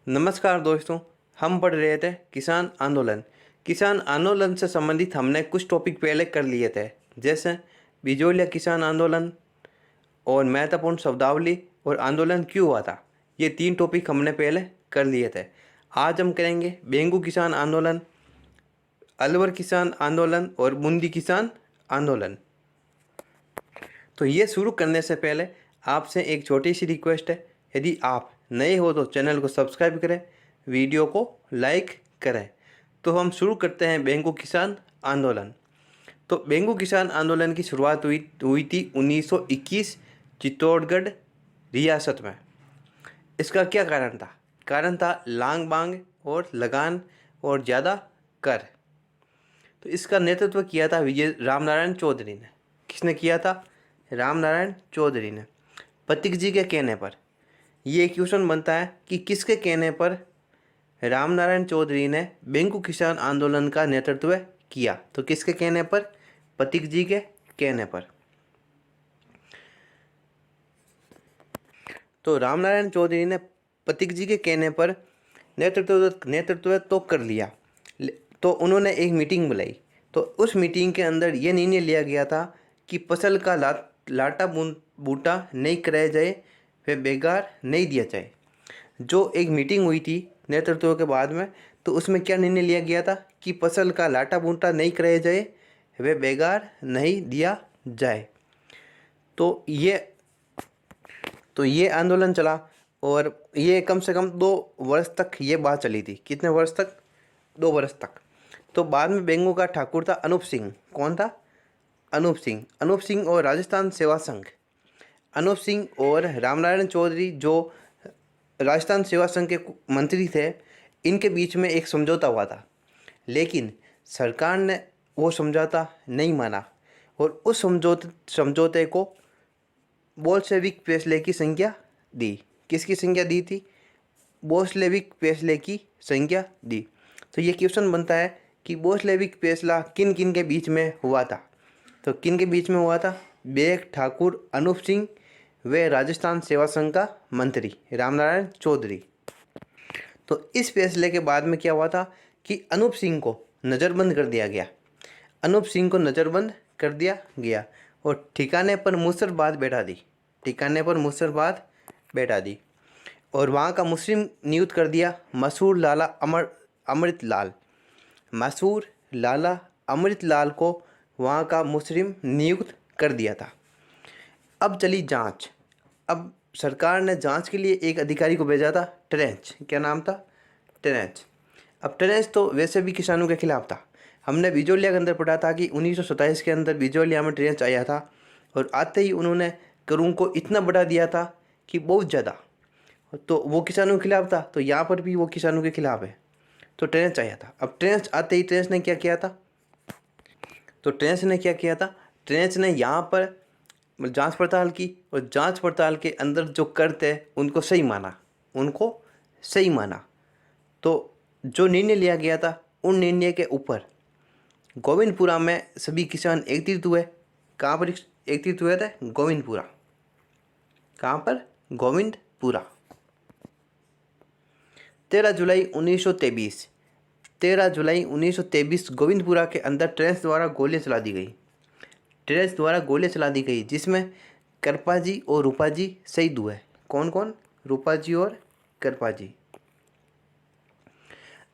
नमस्कार दोस्तों, हम पढ़ रहे थे किसान आंदोलन। किसान आंदोलन से संबंधित हमने कुछ टॉपिक पहले कर लिए थे, जैसे बिजोलिया किसान आंदोलन और महत्वपूर्ण शब्दावली और आंदोलन क्यों हुआ था। ये 3 टॉपिक हमने पहले कर लिए थे। आज हम करेंगे बेंगू किसान आंदोलन, अलवर किसान आंदोलन और बूंदी किसान आंदोलन। तो ये शुरू करने से पहले आपसे एक छोटी सी रिक्वेस्ट है, यदि आप नए हो तो चैनल को सब्सक्राइब करें, वीडियो को लाइक करें। तो हम शुरू करते हैं बेंगू किसान आंदोलन। तो बेंगू किसान आंदोलन की शुरुआत हुई थी 1921 चित्तौड़गढ़ रियासत में। इसका क्या कारण था? कारण था लांग बांग और लगान और ज़्यादा कर। तो इसका नेतृत्व किया था विजय रामनारायण चौधरी ने। किसने किया था? रामनारायण चौधरी ने, पथिक जी के कहने पर। ये क्वेश्चन बनता है कि किसके कहने पर रामनारायण चौधरी ने बेंगू किसान आंदोलन का नेतृत्व किया? तो किसके कहने पर? पथिक जी के कहने पर। तो रामनारायण चौधरी ने पथिक जी के कहने पर नेतृत्व तो कर लिया। तो उन्होंने एक मीटिंग बुलाई। तो उस मीटिंग के अंदर ये निर्णय लिया गया था कि फसल का लाटा बूटा नहीं कराया जाए, वे बेकार नहीं दिया जाए। जो एक मीटिंग हुई थी नेतृत्व के बाद में, तो उसमें क्या निर्णय लिया गया था कि फसल का लाटा बूटा नहीं कराया जाए, वे बेकार नहीं दिया जाए। तो ये आंदोलन चला और ये कम से कम 2 वर्ष तक ये बात चली थी। कितने वर्ष तक? 2 वर्ष तक। तो बाद में बेंगू का ठाकुर था अनूप सिंह। कौन था? अनूप सिंह और राजस्थान सेवा संघ। अनूप सिंह और रामनारायण चौधरी जो राजस्थान सेवा संघ के मंत्री थे, इनके बीच में एक समझौता हुआ था, लेकिन सरकार ने वो समझौता नहीं माना और उस समझौते को बोल्शेविक फैसले की संज्ञा दी। किसकी संज्ञा दी थी? बोल्शेविक फैसले की संज्ञा दी। तो ये क्वेश्चन बनता है कि बोल्शेविक फैसला किन किन के बीच में हुआ था? तो किन के बीच में हुआ था? बेग ठाकुर, अनूप सिंह व राजस्थान सेवा संघ का मंत्री रामनारायण चौधरी। तो इस फैसले के बाद में क्या हुआ था कि अनूप सिंह को नज़रबंद कर दिया गया। अनूप सिंह को नज़रबंद कर दिया गया और ठिकाने पर मुसरबाद बैठा दी। ठिकाने पर मुसरबाद बैठा दी और वहाँ का मुस्लिम नियुक्त कर दिया मसूर लाला अमृतलाल। मसूर लाला अमृतलाल को वहाँ का मुस्लिम नियुक्त कर दिया था। अब चली जांच। अब सरकार ने जांच के लिए एक अधिकारी को भेजा था, ट्रेंच। क्या नाम था? ट्रेंच। अब ट्रेंच तो वैसे भी किसानों के खिलाफ था। हमने बिजोलिया के अंदर पढ़ा था कि 1927 के अंदर बिजोलिया में ट्रेंच आया था और आते ही उन्होंने करूँ को इतना बढ़ा दिया था कि बहुत ज़्यादा। तो वो किसानों के खिलाफ था, तो यहाँ पर भी वो किसानों के खिलाफ है। तो ट्रेंच आया था। अब ट्रेंच आते ही ट्रेंच ने क्या किया था? ट्रेंच ने यहाँ पर जांच पड़ताल की और जांच पड़ताल के अंदर जो कर थे उनको सही माना। तो जो निर्णय लिया गया था, उन निर्णय के ऊपर गोविंदपुरा में सभी किसान एकत्रित हुए। कहाँ पर एकत्रित हुए थे? गोविंदपुरा। कहाँ पर? गोविंदपुरा। 13 जुलाई 1923 गोविंदपुरा के अंदर ट्रेंच द्वारा गोलियां चला दी गई, जिसमें करपाजी और रूपाजी शहीद हुए। कौन कौन? रूपाजी और करपाजी।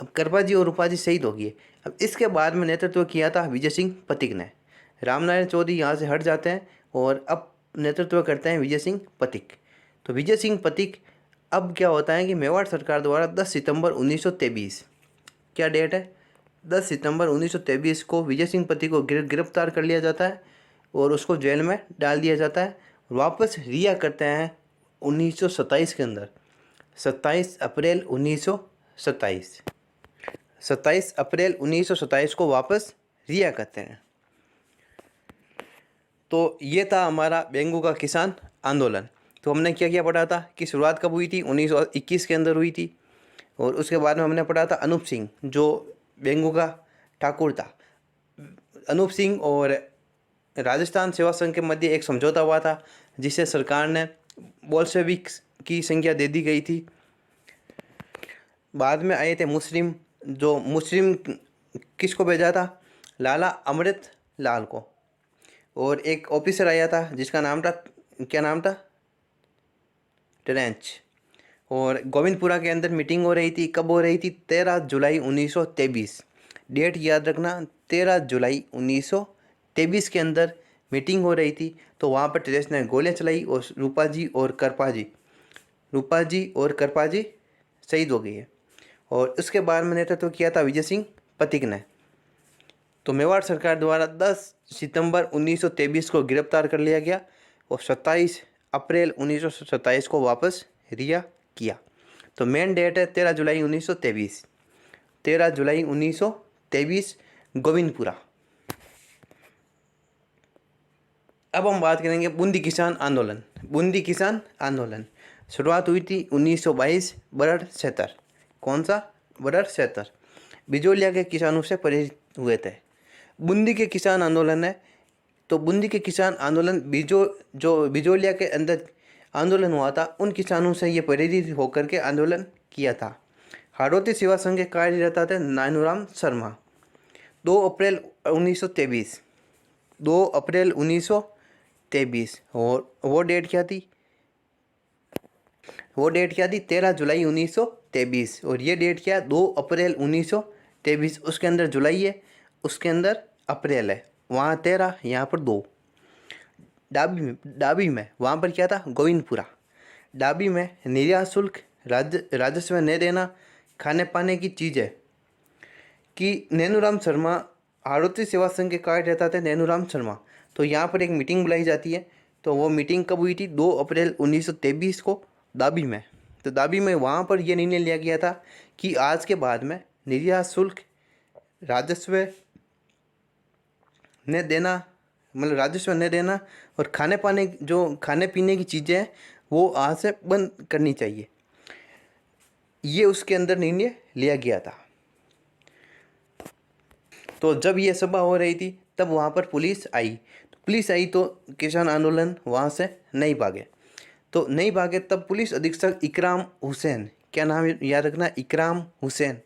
अब करपाजी और रूपाजी शहीद हो गए। अब इसके बाद में नेतृत्व किया था विजय सिंह पथिक ने। रामनारायण चौधरी यहाँ से हट जाते हैं और अब नेतृत्व करते हैं विजय सिंह पथिक। तो विजय सिंह पथिक, अब क्या होता है कि मेवाड़ सरकार द्वारा 10 सितंबर 1923, क्या डेट है? 10 सितंबर 1923 को विजय सिंह पथिक को गिरफ्तार कर लिया जाता है और उसको जेल में डाल दिया जाता है। वापस रिहा करते हैं 1927 के अंदर। 27 अप्रैल 1927 को वापस रिहा करते हैं। तो ये था हमारा बेंगू का किसान आंदोलन। तो हमने क्या क्या पढ़ा था कि शुरुआत कब हुई थी? 1921 के अंदर हुई थी। और उसके बाद में हमने पढ़ा था अनूप सिंह जो बेंगू का ठाकुर था। अनूप सिंह और राजस्थान सेवा संघ के मध्य एक समझौता हुआ था, जिसे सरकार ने बोल्शेविक की संज्ञा दे दी गई थी। बाद में आए थे मुस्लिम, जो मुस्लिम किसको भेजा था, लाला अमृत लाल को। और एक ऑफिसर आया था जिसका नाम था, क्या नाम था, ट्रेंच। और गोविंदपुरा के अंदर मीटिंग हो रही थी, कब हो रही थी, 13 जुलाई 1923। डेट याद रखना, 13 जुलाई 1923 के अंदर मीटिंग हो रही थी। तो वहाँ पर ट्रेंच ने गोलियाँ चलाई और रूपा जी और करपा जी शहीद हो गई है। और उसके बाद में नेतृत्व किया था विजय सिंह पथिक ने। तो मेवाड़ सरकार द्वारा 10 सितंबर 1923 को गिरफ्तार कर लिया गया और 27 अप्रैल 1927 को वापस रिहा किया। तो मेन डेट है 13 जुलाई 1923। 13 जुलाई 1923 गोविंदपुरा। अब हम बात करेंगे बूंदी किसान आंदोलन। बूंदी किसान आंदोलन शुरुआत हुई थी 1922 बरड़ सेतर। कौन सा, बरड़ सेतर। बिजोलिया के किसानों से प्रेरित हुए थे। बूंदी के किसान आंदोलन है, तो बूंदी के किसान आंदोलन जो बिजोलिया के अंदर आंदोलन हुआ था, उन किसानों से ये प्रेरित होकर के आंदोलन किया था। हाड़ौती सेवा संघ के कार्यकर्ता थे नानूराम शर्मा। 2 अप्रैल 1923, 2 अप्रैल 1923। और वो डेट क्या थी, 13 जुलाई 1923। और ये डेट क्या है, 2 अप्रैल 1923। उसके अंदर जुलाई है, उसके अंदर अप्रैल है, वहाँ 13, यहाँ पर 2। डाबी में वहाँ पर क्या था, गोविंदपुरा। डाबी में निर्यात शुल्क, राजस्व न देना, खाने पाने की चीज़ें कि नैनूराम शर्मा हाड़ौती सेवा संघ के कार्यकर्ता थे, नैनूराम शर्मा। तो यहाँ पर एक मीटिंग बुलाई जाती है। तो वो मीटिंग कब हुई थी, 2 अप्रैल 1923 को दाबी में। तो दाबी में वहाँ पर यह निर्णय लिया गया था कि आज के बाद में निर्यात शुल्क, राजस्व न देना, मतलब राजस्व न देना, और खाने पीने की चीज़ें हैं वो आज से बंद करनी चाहिए। ये उसके अंदर निर्णय लिया गया था। तो जब ये सभा हो रही थी तब वहाँ पर पुलिस आई तो किसान आंदोलन वहाँ से नहीं भागे। तो नहीं भागे तब पुलिस अधीक्षक इकराम हुसैन, क्या नाम याद रखना, इकराम हुसैन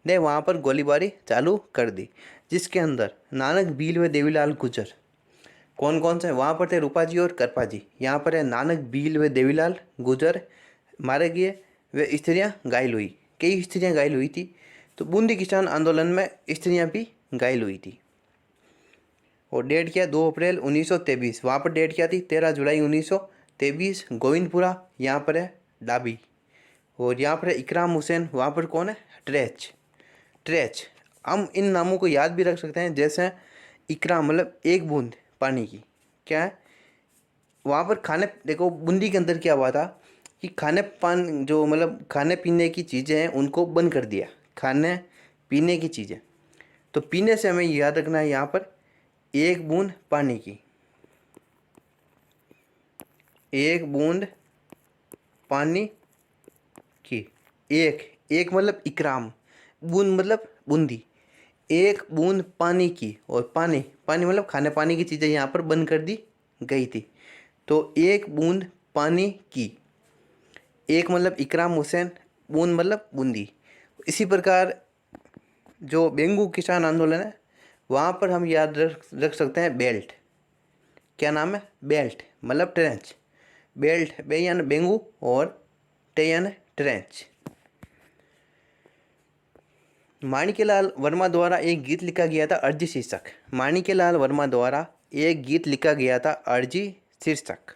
ने वहाँ पर गोलीबारी चालू कर दी, जिसके अंदर नानक भील व देवीलाल गुजर, कौन कौन से वहाँ पर थे, रूपा जी और करपा जी। यहाँ पर है नानक भील व देवीलाल गुजर मारे गए, वे स्त्रियाँ घायल हुई, कई स्त्रियाँ घायल हुई थी। तो बूंदी किसान आंदोलन में स्त्रियाँ भी घायल हुई थी। और डेट क्या, 2 अप्रैल 1923। वहाँ पर डेट क्या थी, 13 जुलाई 1923 गोविंदपुरा। यहाँ पर है डाबी। और यहाँ पर है इकराम हुसैन, वहाँ पर कौन है, ट्रेच। हम इन नामों को याद भी रख सकते हैं, जैसे इकराम मतलब एक बूंद पानी की, क्या है वहाँ पर देखो बूंदी के अंदर क्या हुआ था कि खाने पीने की चीज़ें हैं उनको बंद कर दिया, खाने पीने की चीज़ें। तो पीने से हमें याद रखना है यहाँ पर एक बूंद पानी की, एक बूंद पानी की, एक मतलब इकराम, बूंद मतलब बूंदी, एक बूंद पानी की। और पानी मतलब खाने पानी की चीज़ें यहाँ पर बंद कर दी गई थी। तो एक बूंद पानी की, एक मतलब इकराम हुसैन, बूंद मतलब बूंदी। इसी प्रकार जो बेंगू किसान आंदोलन है वहाँ पर हम याद रख सकते हैं बेल्ट, क्या नाम है, बेल्ट मतलब ट्रेंच। बेल्ट बे यानी बेंगू और टे यानी ट्रेंच। माणिक्यलाल वर्मा द्वारा एक गीत लिखा गया था अर्जी शीर्षक। माणिक्यलाल वर्मा द्वारा एक गीत लिखा गया था अर्जी शीर्षक।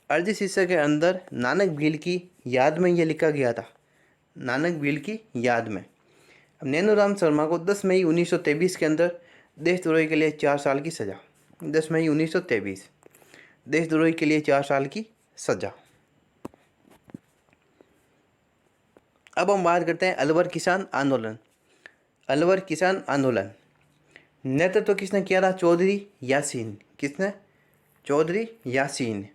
अर्जी शीर्षक के अंदर नानक भील की याद में यह लिखा गया था, नानक भील की याद में। नैनूराम शर्मा को 10 मई 1923 के अंदर देशद्रोही के लिए 4 साल की सज़ा। 10 मई 1923 देशद्रोही के लिए 4 साल की सज़ा। अब हम बात करते हैं अलवर किसान आंदोलन। अलवर किसान आंदोलन नेतृत्व किसने किया था, चौधरी यासीन। किसने, चौधरी यासीन।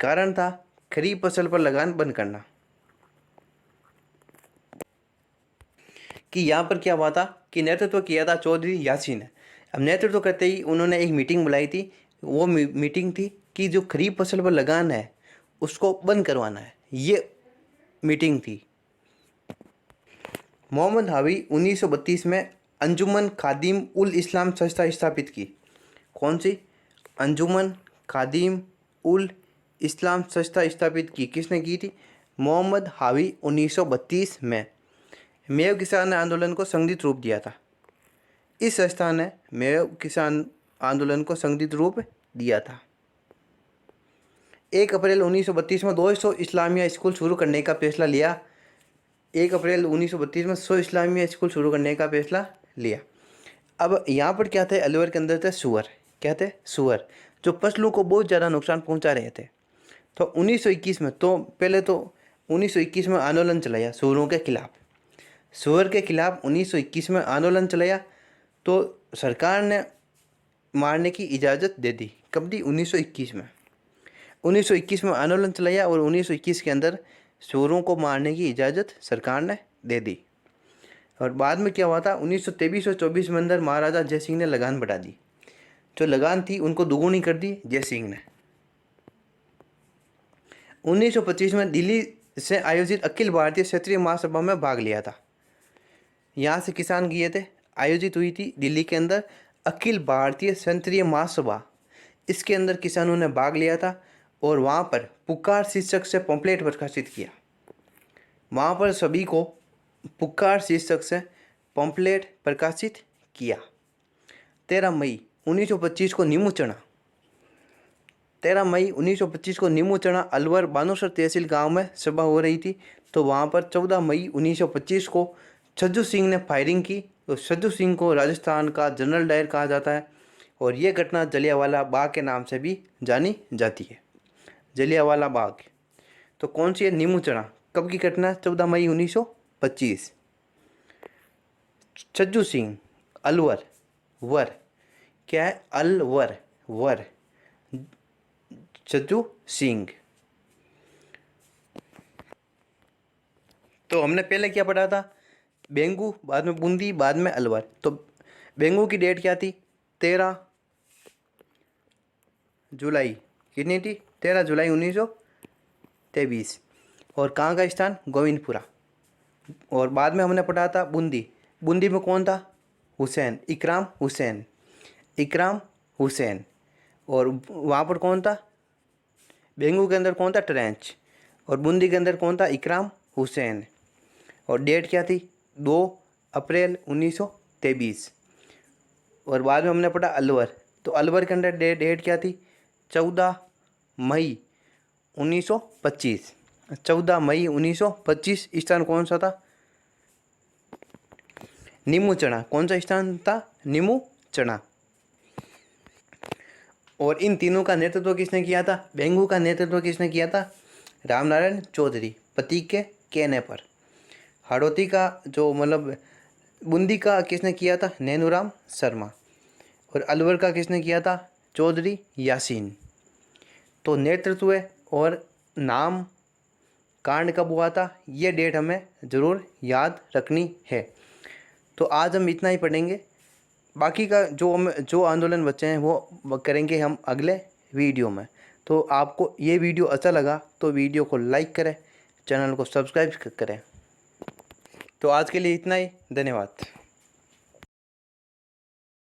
कारण था खरीफ फसल पर लगान बंद करना। कि यहाँ पर क्या हुआ था कि नेतृत्व किया था चौधरी यासीन ने। अब नेतृत्व करते ही उन्होंने एक मीटिंग बुलाई थी। वो मीटिंग थी कि जो खरीफ फसल पर लगान है उसको बंद करवाना है, ये मीटिंग थी। मोहम्मद हावी 1932 में अंजुमन खादिम उल इस्लाम संस्था स्थापित की। कौन सी? अंजुमन खादिम उल इस्लाम संस्था स्थापित की। किसने की थी? मोहम्मद हावी 1932 में। मेव किसान आंदोलन को संगठित रूप दिया था। इस संस्था ने मेव किसान आंदोलन को संगठित रूप दिया था। 1 अप्रैल 1932 में 200 इस्लामिया स्कूल शुरू करने का फैसला लिया। 1 अप्रैल 1932 में 100 इस्लामिया स्कूल शुरू करने का फैसला लिया। अब यहाँ पर क्या थे? अलवर के अंदर थे सुअर। क्या थे? सुअर, जो फसलों को बहुत ज़्यादा नुकसान पहुँचा रहे थे। तो 1921 में पहले तो 1921 में आंदोलन चलाया सुअरों के खिलाफ। सुअर के खिलाफ 1921 में आंदोलन चलाया तो सरकार ने मारने की इजाज़त दे दी। कब दी? 1921 में। 1921 में आंदोलन चलाया और 1921 के अंदर सुअरों को मारने की इजाज़त सरकार ने दे दी। और बाद में क्या हुआ था? 1923 और 24 में अंदर महाराजा जय सिंह ने लगान बढ़ा दी। जो लगान थी उनको दोगुनी कर दी जय सिंह ने। 1925 में दिल्ली से आयोजित अखिल भारतीय क्षेत्रीय महासभा में भाग लिया था। यहाँ से किसान गए थे, आयोजित हुई थी दिल्ली के अंदर अखिल भारतीय क्षेत्रीय महासभा। इसके अंदर किसानों ने भाग लिया था और वहाँ पर पुकार शीर्षक से पम्पलेट प्रकाशित किया। वहाँ पर सभी को पुकार शीर्षक से पम्पलेट प्रकाशित किया। 13 मई 1925 को नीमू चढ़ा। 13 मई 1925 को नीमू चढ़ा अलवर बानुसर तहसील गांव में सभा हो रही थी। तो वहाँ पर 14 मई 1925 को छज्जू सिंह ने फायरिंग की। तो छज्जू सिंह को राजस्थान का जनरल डायर कहा जाता है और ये घटना जलियांवाला बाग के नाम से भी जानी जाती है। जलियांवाला बाग। तो कौन सी है? नीमू चढ़ा। कब की घटना? 14 मई 1925। छज्जू सिंह अलवर वर। क्या है? अलवर वर छज्जू सिंह। तो हमने पहले क्या पढ़ा था? बेंगू, बाद में बूंदी, बाद में अलवर। तो बेंगू की डेट क्या थी? 13 जुलाई। कितनी थी? 13 जुलाई 1923। और कहाँ का स्थान? गोविंदपुरा। और बाद में हमने पढ़ा था बूंदी। बूंदी में कौन था? हुसैन, इकराम हुसैन। इकराम हुसैन। और वहाँ पर कौन था? बेंगू के अंदर कौन था? ट्रेंच। और बूंदी के अंदर कौन था? इकराम हुसैन। और डेट क्या थी? 2 अप्रैल 1923। और बाद में हमने पढ़ा अलवर। तो अलवर के अंदर डेट क्या थी? 14 मई 1925। 14 मई 1925। स्थान कौन सा था? नीमू चढ़ा। कौन सा स्थान था? नीमू चढ़ा। और इन तीनों का नेतृत्व किसने किया था? बेंगू का नेतृत्व किसने किया था? रामनारायण चौधरी, प्रतीक के कहने पर। हाड़ौती का जो मतलब बूंदी का किसने किया था? नैनूराम शर्मा। और अलवर का किसने किया था? चौधरी यासीन। तो नेतृत्व और नाम, कांड कब हुआ था, ये डेट हमें ज़रूर याद रखनी है। तो आज हम इतना ही पढ़ेंगे। बाकी का जो आंदोलन बचे हैं वो करेंगे हम अगले वीडियो में। तो आपको ये वीडियो अच्छा लगा तो वीडियो को लाइक करें, चैनल को सब्सक्राइब करें। तो आज के लिए इतना ही। धन्यवाद।